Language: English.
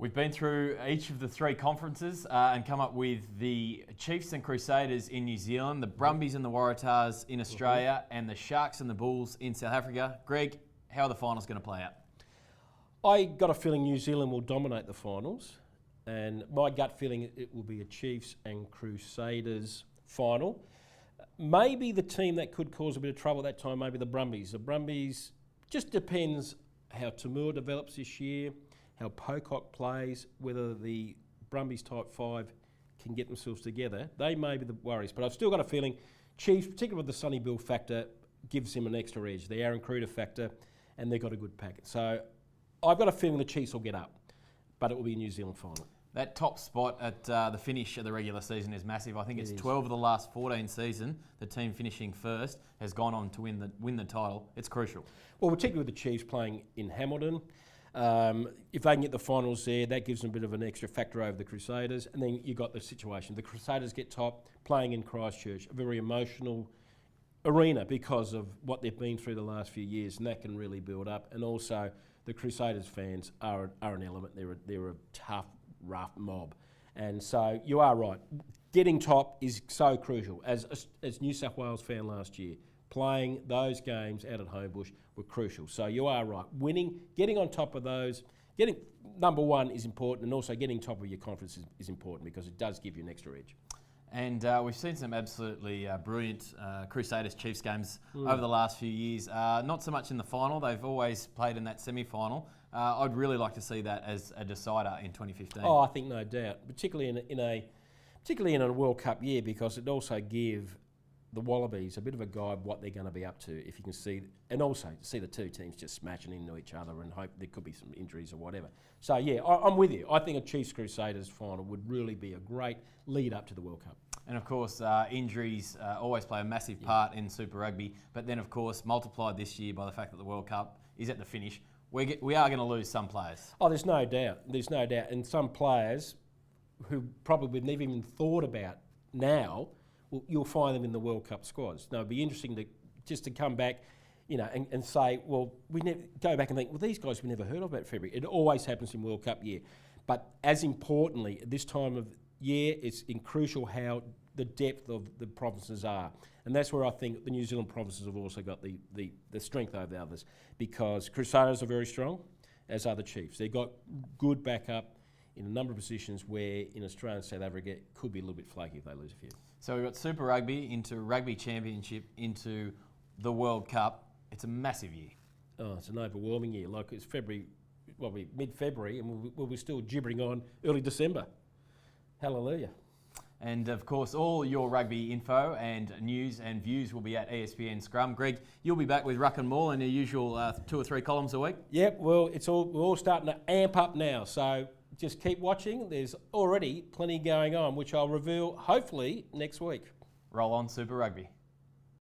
We've been through each of the three conferences and come up with the Chiefs and Crusaders in New Zealand, the Brumbies and the Waratahs in Australia, and the Sharks and the Bulls in South Africa. Greg, how are the finals going to play out? I got a feeling New Zealand will dominate the finals, and my gut feeling it will be a Chiefs and Crusaders final. Maybe the team that could cause a bit of trouble at that time, maybe the Brumbies. The Brumbies just depends how Tamur develops this year, how Pocock plays, whether the Brumbies type 5 can get themselves together. They may be the worries, but I've still got a feeling Chiefs, particularly with the Sonny Bill factor, gives him an extra edge. The Aaron Cruder factor, and they've got a good packet. So I've got a feeling the Chiefs will get up, but it will be a New Zealand final. That top spot at the finish of the regular season is massive. I think it's 12 of the last 14 season. The team finishing first has gone on to win the title. It's crucial. Well, particularly with the Chiefs playing in Hamilton. If they can get the finals there, that gives them a bit of an extra factor over the Crusaders. And then you got the situation. The Crusaders get top, playing in Christchurch, a very emotional arena because of what they've been through the last few years, and that can really build up. And also, the Crusaders fans are an element. They're a tough, rough mob. And so you are right. Getting top is so crucial. As New South Wales fan last year, playing those games out at Homebush were crucial. So you are right. Winning, getting on top of those, getting number one is important, and also getting top of your conference is important because it does give you an extra edge. And we've seen some absolutely brilliant Crusaders-Chiefs games over the last few years. Not so much in the final. They've always played in that semi-final. I'd really like to see that as a decider in 2015. Oh, I think no doubt, particularly in a World Cup year, because it also give the Wallabies a bit of a guide what they're going to be up to, if you can see, and also see the two teams just smashing into each other and hope there could be some injuries or whatever. So yeah, I'm with you. I think a Chiefs Crusaders final would really be a great lead up to the World Cup. And of course, injuries always play a massive part in Super Rugby, but then of course multiplied this year by the fact that the World Cup is at the finish, we are going to lose some players. Oh, there's no doubt. There's no doubt. And some players who probably we've never even thought about now, you'll find them in the World Cup squads. Now, it'd be interesting to come back, and say, well, go back and think, well, these guys we never heard of about February. It always happens in World Cup year. But as importantly, at this time of year, it's crucial how the depth of the provinces are. And that's where I think the New Zealand provinces have also got the strength over the others, because Crusaders are very strong, as are the Chiefs. They've got good backup in a number of positions where in Australia and South Africa it could be a little bit flaky if they lose a few. So we've got Super Rugby into Rugby Championship into the World Cup. It's a massive year. Oh, it's an overwhelming year. Like it's February, mid-February, and we're still gibbering on early December. Hallelujah. And of course, all your rugby info and news and views will be at ESPN Scrum. Greg, you'll be back with Ruck and Maul in your usual 2 or 3 columns a week. Yep. Well, we're all starting to amp up now. So just keep watching. There's already plenty going on, which I'll reveal hopefully next week. Roll on Super Rugby.